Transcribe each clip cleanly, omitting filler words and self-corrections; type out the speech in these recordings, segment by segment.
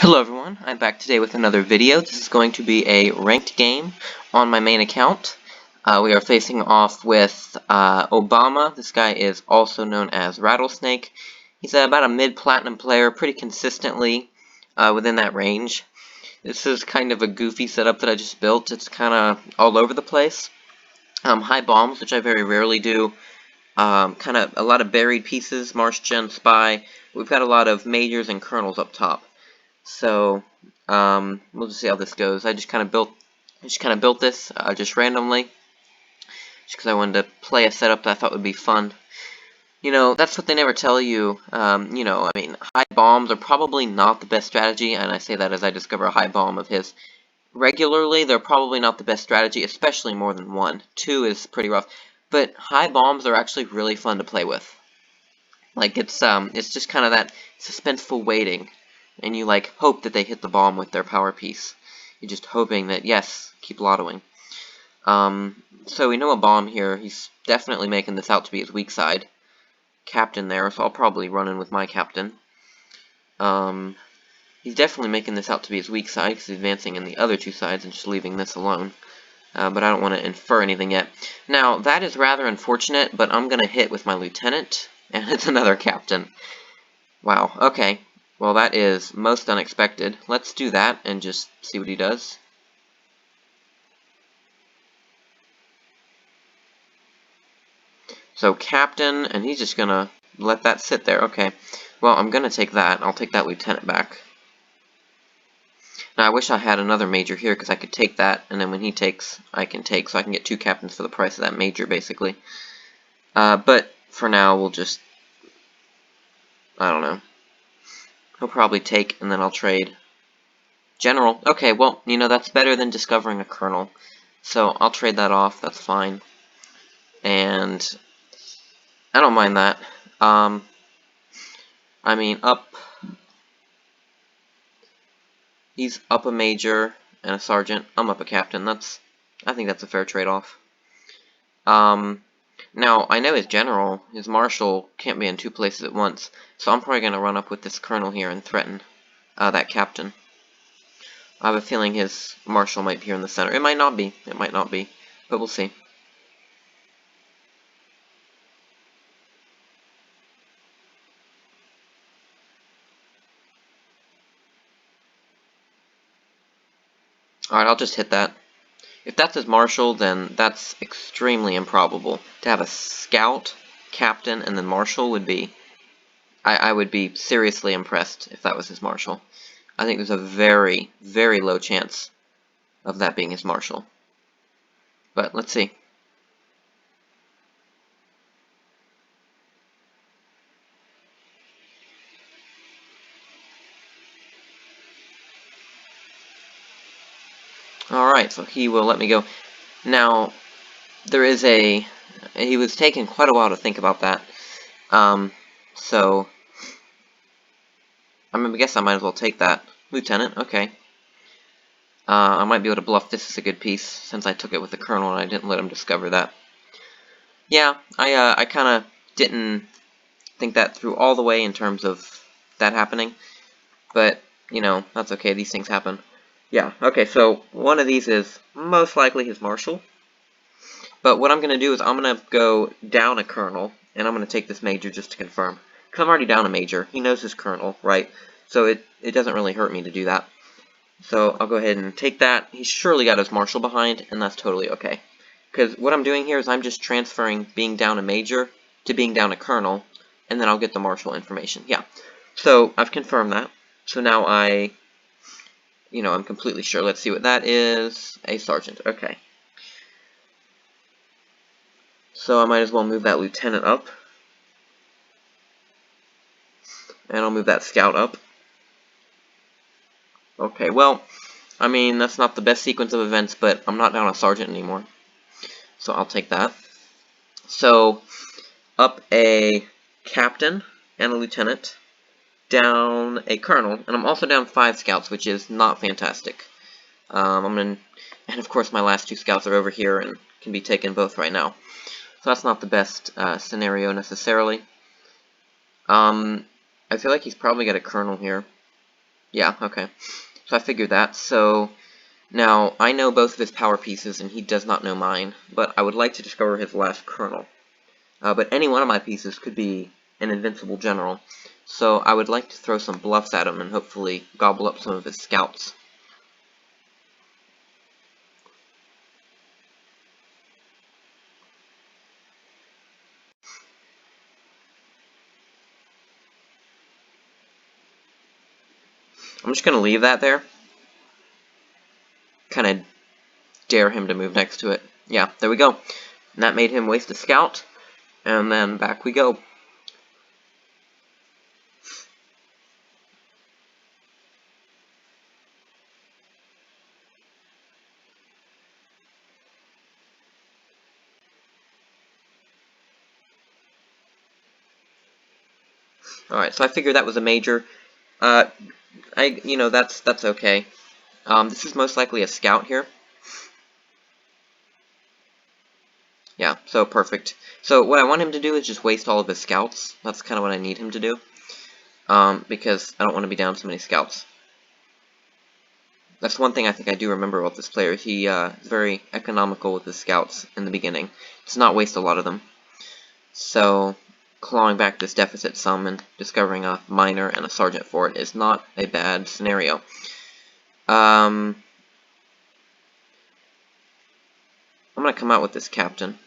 Hello everyone, I'm back today with another video. This is going to be a ranked game on my main account. We are facing off with Obama. This guy is also known as Rattlesnake. He's about a mid-platinum player, pretty consistently within that range. This is kind of a goofy setup that I just built. It's kind of all over the place. High bombs, which I very rarely do. Kind of a lot of buried pieces, Marsh, Gen, Spy. We've got a lot of majors and kernels up top. So we'll just see how this goes. I just kind of built this just randomly, just because I wanted to play a setup that I thought would be fun. You know, that's what they never tell you. You know, I mean, high bombs are probably not the best strategy, and I say that as I discover a high bomb of his regularly. They're probably not the best strategy, especially more than one. Two is pretty rough, but high bombs are actually really fun to play with. Like it's just kind of that suspenseful waiting. And you like hope that they hit the bomb with their power piece. You're just hoping that, yes, keep lottoing. So we know a bomb here. He's definitely making this out to be his weak side. Captain there, so I'll probably run in with my captain. He's definitely making this out to be his weak side because he's advancing in the other two sides and just leaving this alone. But I don't want to infer anything yet. Now, that is rather unfortunate, but I'm going to hit with my lieutenant, and it's another captain. Wow, okay. Well, that is most unexpected. Let's do that and just see what he does. So, captain, and he's just gonna let that sit there. Okay. Well, I'm gonna take that. I'll take that lieutenant back. Now, I wish I had another major here, because I could take that, and then when he takes, I can take. So I can get two captains for the price of that major, basically. But, for now, we'll just... I don't know. He'll probably take, and then I'll trade. General. Okay, well, you know, that's better than discovering a colonel. So, I'll trade that off. That's fine. And I don't mind that. I mean, he's up a major and a sergeant. I'm up a captain. I think that's a fair trade-off. Now, I know his general, his marshal, can't be in two places at once, so I'm probably going to run up with this colonel here and threaten that captain. I have a feeling his marshal might be here in the center. It might not be, but we'll see. Alright, I'll just hit that. If that's his marshal, then that's extremely improbable. To have a scout, captain, and then marshal would be... I would be seriously impressed if that was his marshal. I think there's a very, very low chance of that being his marshal. But let's see. Alright, so he will let me go. Now, he was taking quite a while to think about that. So, I guess I might as well take that. Lieutenant, okay. I might be able to bluff this is a good piece, since I took it with the colonel and I didn't let him discover that. Yeah, I kind of didn't think that through all the way in terms of that happening. But, you know, that's okay, these things happen. Yeah, okay, so one of these is most likely his marshal. But what I'm going to do is I'm going to go down a colonel, and I'm going to take this major just to confirm. Because I'm already down a major. He knows his colonel, right? So it doesn't really hurt me to do that. So I'll go ahead and take that. He's surely got his marshal behind, and that's totally okay. Because what I'm doing here is I'm just transferring being down a major to being down a colonel, and then I'll get the marshal information. Yeah. So I've confirmed that. So now I'm completely sure. Let's see what that is. A sergeant. Okay. So I might as well move that lieutenant up. And I'll move that scout up. Okay, well, I mean, that's not the best sequence of events, but I'm not down a sergeant anymore. So I'll take that. So, up a captain and a lieutenant. Down a colonel. And I'm also down 5 scouts, which is not fantastic. And of course my last 2 scouts are over here and can be taken both right now. So that's not the best scenario necessarily. I feel like he's probably got a colonel here. Yeah, okay. So I figured that. So now I know both of his power pieces, and he does not know mine. But I would like to discover his last colonel. But any one of my pieces could be an invincible general. So I would like to throw some bluffs at him and hopefully gobble up some of his scouts. I'm just going to leave that there. Kind of dare him to move next to it. Yeah, there we go. And that made him waste a scout. And then back we go. Alright, so I figured that was a major. That's okay. This is most likely a scout here. Yeah, so perfect. So what I want him to do is just waste all of his scouts. That's kind of what I need him to do. Because I don't want to be down so many scouts. That's one thing I think I do remember about this player. He is very economical with his scouts in the beginning. Does not waste a lot of them. So clawing back this deficit some and discovering a minor and a sergeant for it is not a bad scenario. I'm going to come out with this captain.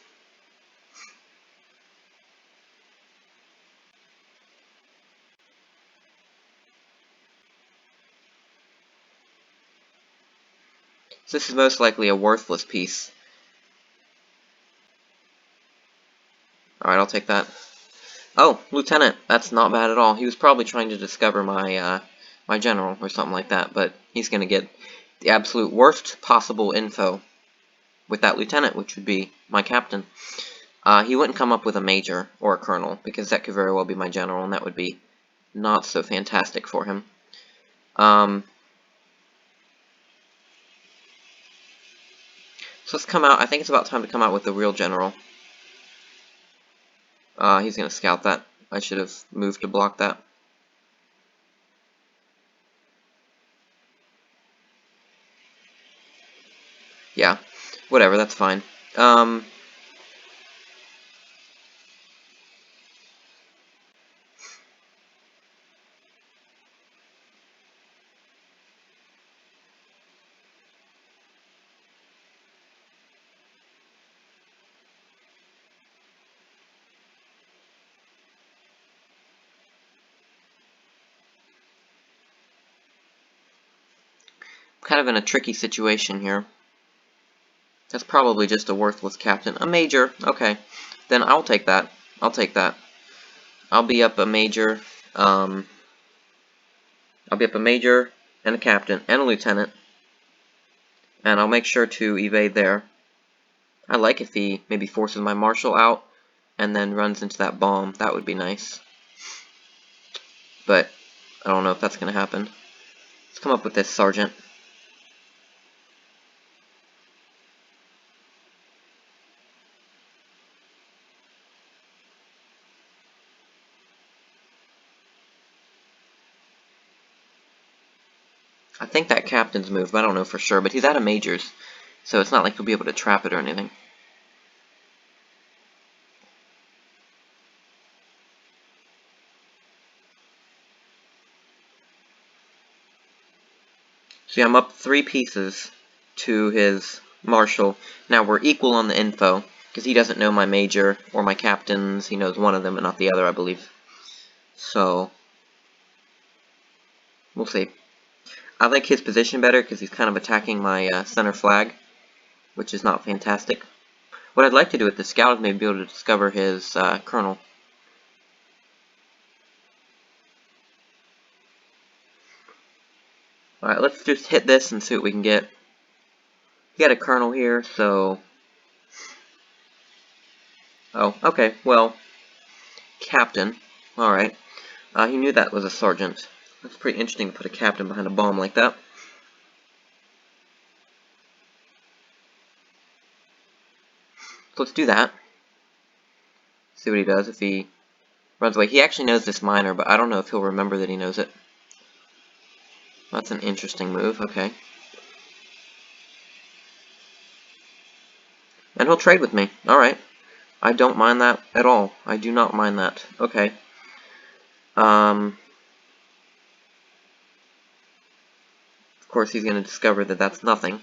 So this is most likely a worthless piece. Alright, I'll take that. Oh, lieutenant. That's not bad at all. He was probably trying to discover my my general or something like that, but he's going to get the absolute worst possible info with that lieutenant, which would be my captain. He wouldn't come up with a major or a colonel, because that could very well be my general, and that would be not so fantastic for him. So let's come out. I think it's about time to come out with the real general. He's going to scout that. I should have moved to block that. Yeah, whatever, that's fine. Kind of in a tricky situation here. That's probably just a worthless captain. A major, okay. Then I'll take that. I'll take that. I'll be up a major, I'll be up a major and a captain and a lieutenant. And I'll make sure to evade there. I like if he maybe forces my marshal out and then runs into that bomb. That would be nice. But I don't know if that's going to happen. Let's come up with this sergeant. I think that captain's moved, but I don't know for sure. But he's out of majors, so it's not like he'll be able to trap it or anything. See, I'm up 3 pieces to his marshal. Now we're equal on the info, because he doesn't know my major or my captains. He knows one of them and not the other, I believe. So we'll see. I like his position better because he's kind of attacking my center flag, which is not fantastic. What I'd like to do with the scout is maybe be able to discover his colonel. Alright, let's just hit this and see what we can get. He got a colonel here, so... Oh, okay, well... Captain. Alright. He knew that was a sergeant. That's pretty interesting to put a captain behind a bomb like that. So let's do that. See what he does if he runs away. He actually knows this minor, but I don't know if he'll remember that he knows it. That's an interesting move, okay. And he'll trade with me. Alright. I don't mind that at all. I do not mind that. Okay. Of course he's going to discover that that's nothing.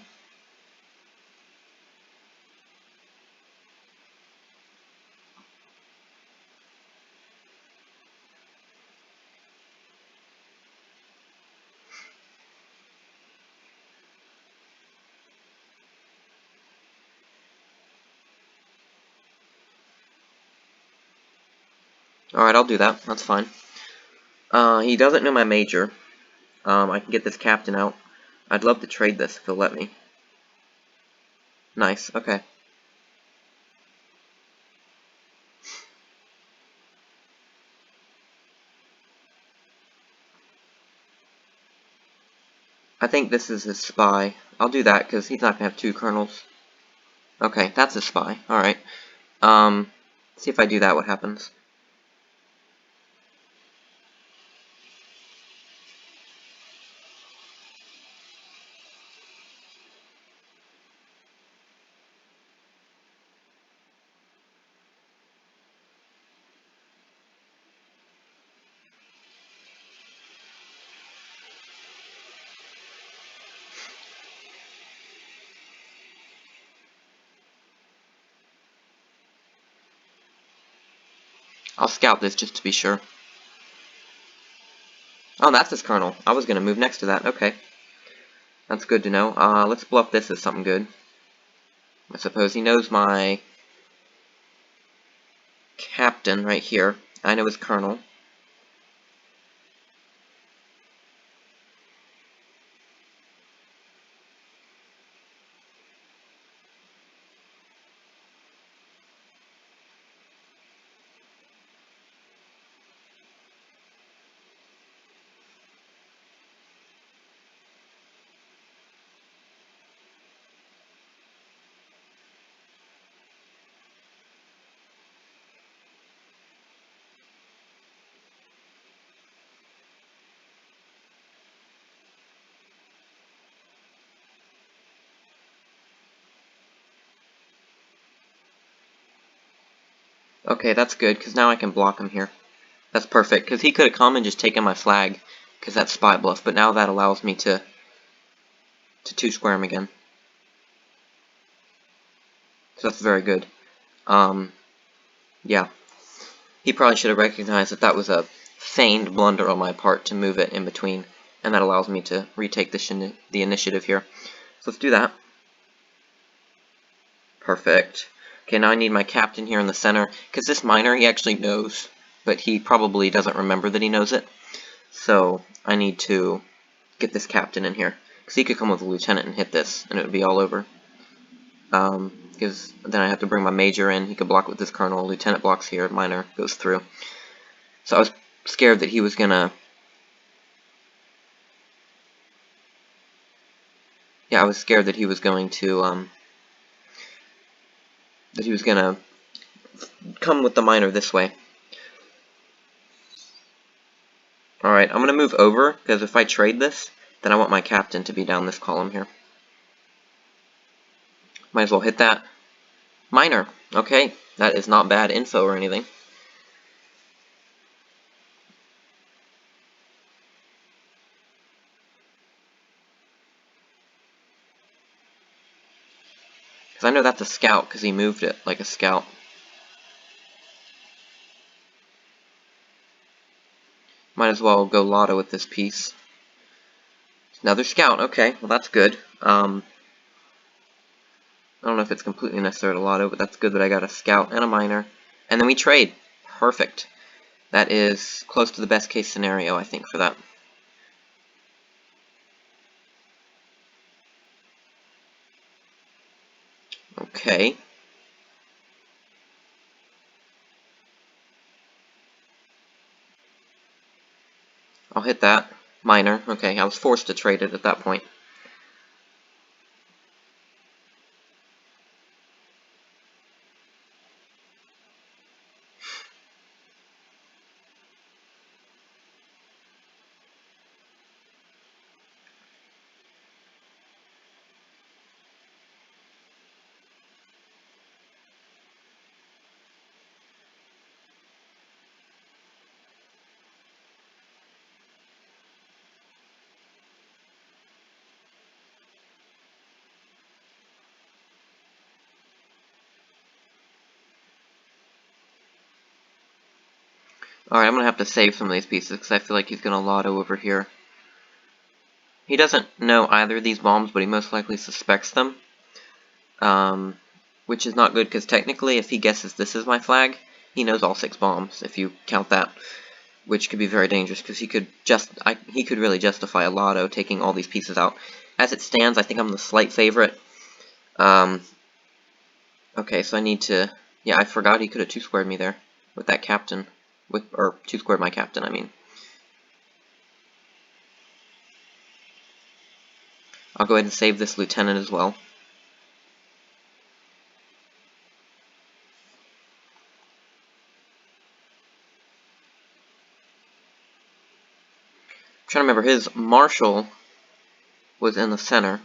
Alright, I'll do that. That's fine. He doesn't know my major. I can get this captain out. I'd love to trade this if he'll let me. Nice, okay. I think this is his spy. I'll do that because he's not going to have two colonels. Okay, that's his spy. Alright. See if I do that, what happens. I'll scout this just to be sure. Oh, that's his colonel. I was going to move next to that. Okay. That's good to know. Let's bluff this as something good. I suppose he knows my captain right here. I know his colonel. Okay, that's good, because now I can block him here. That's perfect, because he could have come and just taken my flag, because that's spy bluff, but now that allows me to two-square him again. So that's very good. Yeah. He probably should have recognized that that was a feigned blunder on my part to move it in between, and that allows me to retake the initiative here. So let's do that. Perfect. Okay, now I need my captain here in the center, because this miner he actually knows, but he probably doesn't remember that he knows it. So I need to get this captain in here, because he could come with a lieutenant and hit this, and it would be all over. Because then I have to bring my major in, he could block with this colonel, lieutenant blocks here, miner goes through. So I was scared that he was gonna... Yeah, I was scared that he was going to, come with the miner this way. Alright, I'm gonna move over, because if I trade this, then I want my captain to be down this column here. Might as well hit that. Miner. Okay, that is not bad info or anything. Because I know that's a scout, because he moved it like a scout. Might as well go lotto with this piece. Another scout, okay, well that's good. I don't know if it's completely necessary to lotto, but that's good that I got a scout and a miner. And then we trade. Perfect. That is close to the best case scenario, I think, for that. Okay. I'll hit that. Miner. Okay, I was forced to trade it at that point. Alright, I'm gonna have to save some of these pieces because I feel like he's gonna lotto over here. He doesn't know either of these bombs, but he most likely suspects them. Which is not good because technically if he guesses this is my flag, he knows all 6 bombs, if you count that. Which could be very dangerous because he could really justify a lotto taking all these pieces out. As it stands, I think I'm the slight favorite. Okay, so I need to... Yeah, I forgot he could have 2-squared me there with that captain. Or 2-squared my captain, I mean. I'll go ahead and save this lieutenant as well. I'm trying to remember, his marshal was in the center.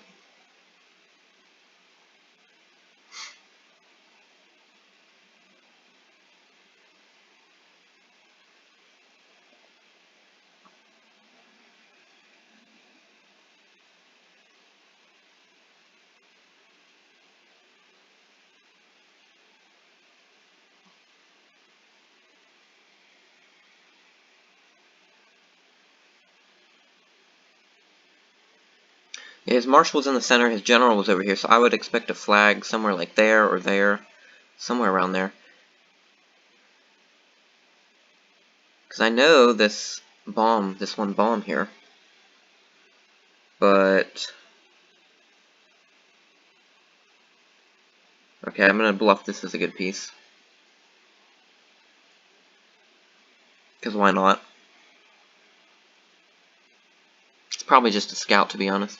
His marshal was in the center, his general was over here, so I would expect a flag somewhere like there or there. Somewhere around there. Because I know this bomb, this one bomb here. But... Okay, I'm gonna bluff this as a good piece. Because why not? It's probably just a scout, to be honest.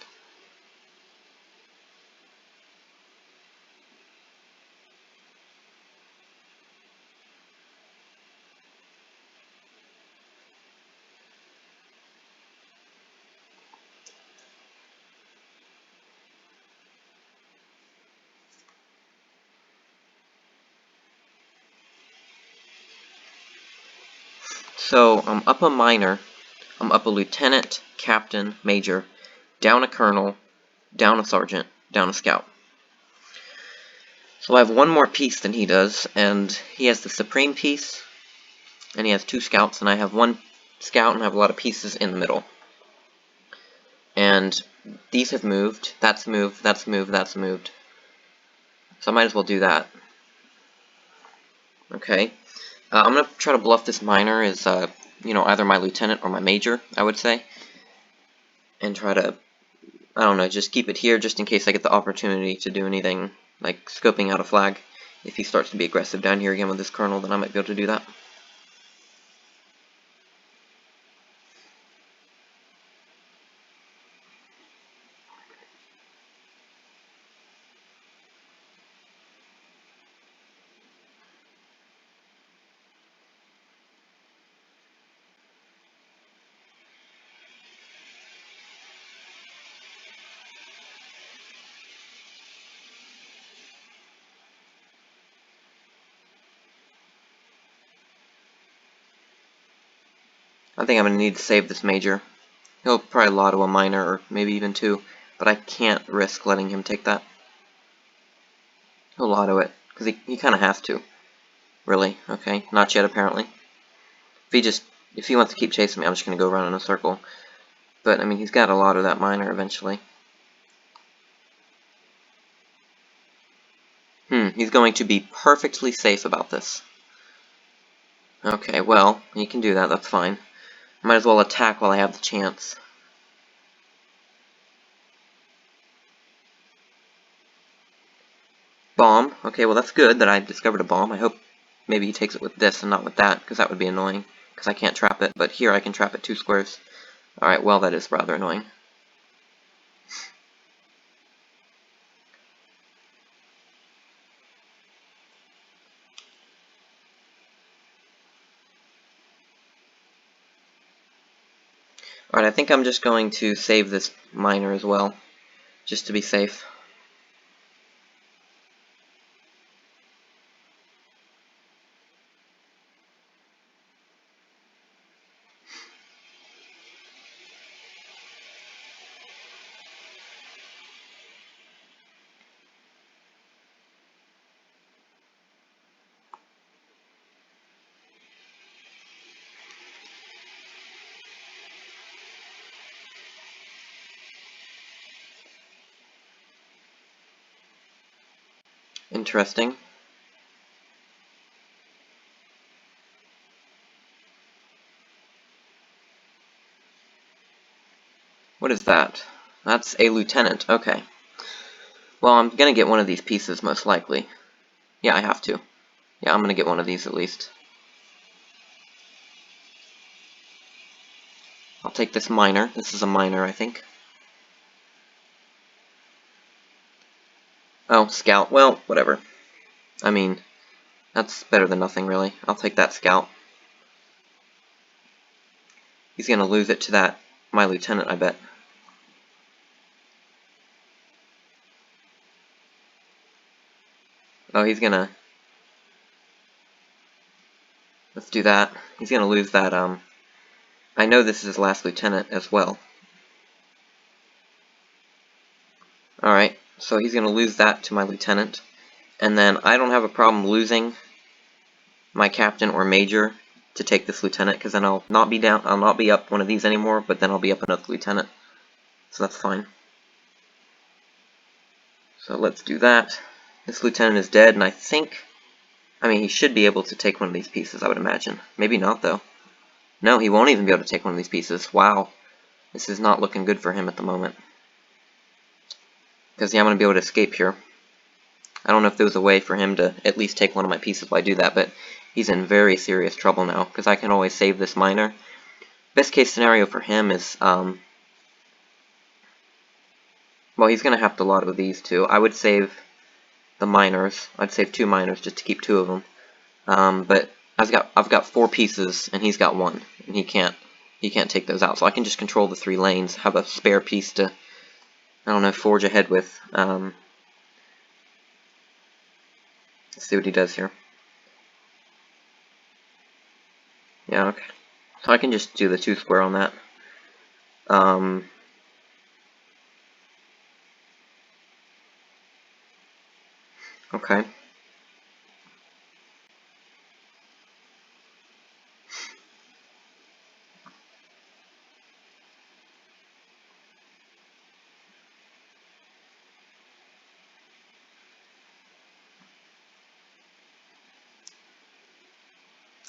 So, I'm up a minor, I'm up a lieutenant, captain, major, down a colonel, down a sergeant, down a scout. So I have one more piece than he does, and he has the supreme piece, and he has 2 scouts, and I have 1 scout and I have a lot of pieces in the middle. And these have moved, that's moved, that's moved, that's moved. So I might as well do that. Okay. I'm going to try to bluff this minor as, you know, either my lieutenant or my major, I would say. And try to, I don't know, just keep it here just in case I get the opportunity to do anything, like scoping out a flag. If he starts to be aggressive down here again with this colonel, then I might be able to do that. I think I'm going to need to save this major. He'll probably lotto a minor, or maybe even 2, but I can't risk letting him take that. He'll lotto it, because he kind of has to. Really? Okay, not yet apparently. If he wants to keep chasing me, I'm just going to go around in a circle. But, I mean, he's got to lotto that minor eventually. He's going to be perfectly safe about this. Okay, well, he can do that, that's fine. Might as well attack while I have the chance. Bomb. Okay, well that's good that I discovered a bomb. I hope maybe he takes it with this and not with that, because that would be annoying. Because I can't trap it, but here I can trap it 2 squares. Alright, well that is rather annoying. Alright, I think I'm just going to save this minor as well, just to be safe. Interesting. What is that? That's a lieutenant. Okay. Well, I'm gonna get one of these pieces, most likely. Yeah, I have to. Yeah, I'm gonna get one of these at least. I'll take this minor. This is a minor, I think. Oh, scout. Well, whatever. I mean, that's better than nothing, really. I'll take that scout. He's gonna lose it to that, my lieutenant, I bet. Oh, he's gonna... Let's do that. He's gonna lose that, I know this is his last lieutenant as well. Alright, so he's gonna lose that to my lieutenant. And then I don't have a problem losing my captain or major to take this lieutenant, because then I'll not be up one of these anymore, but then I'll be up another lieutenant. So that's fine. So let's do that. This lieutenant is dead, and I mean, he should be able to take one of these pieces, I would imagine. Maybe not, though. No, he won't even be able to take one of these pieces. Wow. This is not looking good for him at the moment. Because, yeah, I'm going to be able to escape here. I don't know if there was a way for him to at least take one of my pieces while I do that, but he's in very serious trouble now, because I can always save this minor. Best case scenario for him is, well, he's going to have to lotto these two. I would save the minors. I'd save 2 minors just to keep 2 of them. But I've got 4 pieces, and he's got 1, and he can't take those out. So I can just control the 3 lanes, have a spare piece to, I don't know, forge ahead with. Let's see what he does here. Yeah, okay. So I can just do the 2 square on that. Okay.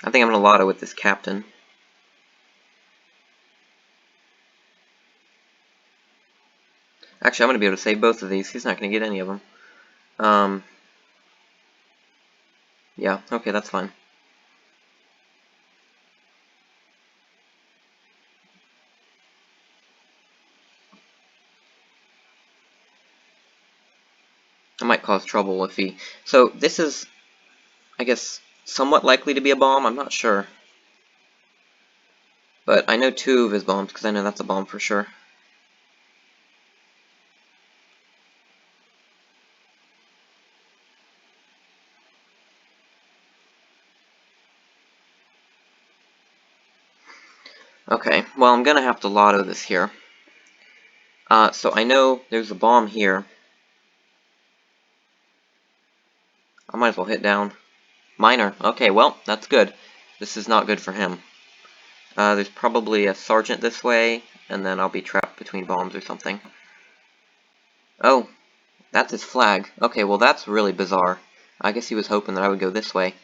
I think I'm going to lotto with this captain. Actually, I'm going to be able to save both of these. He's not going to get any of them. Yeah, okay, that's fine. I might cause trouble if he... So, this is, I guess, somewhat likely to be a bomb. I'm not sure. But I know 2 of his bombs, because I know that's a bomb for sure. Okay, well, I'm going to have to lotto this here. So I know there's a bomb here. I might as well hit down. Minor. Okay, well, that's good. This is not good for him. There's probably a sergeant this way, and then I'll be trapped between bombs or something. Oh, that's his flag. Okay, well, that's really bizarre. I guess he was hoping that I would go this way.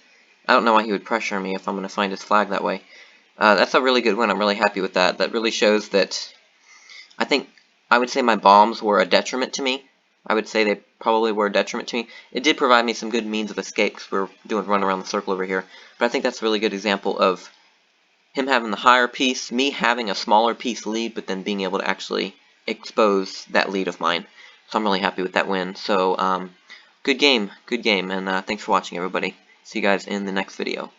I don't know why he would pressure me if I'm going to find his flag that way. That's a really good win. I'm really happy with that. That really shows that I would say my bombs were a detriment to me. I would say they probably were a detriment to me. It did provide me some good means of escape because we're doing run around the circle over here. But I think that's a really good example of him having the higher piece, me having a smaller piece lead, but then being able to actually expose that lead of mine. So I'm really happy with that win. So, good game, and thanks for watching, everybody. See you guys in the next video.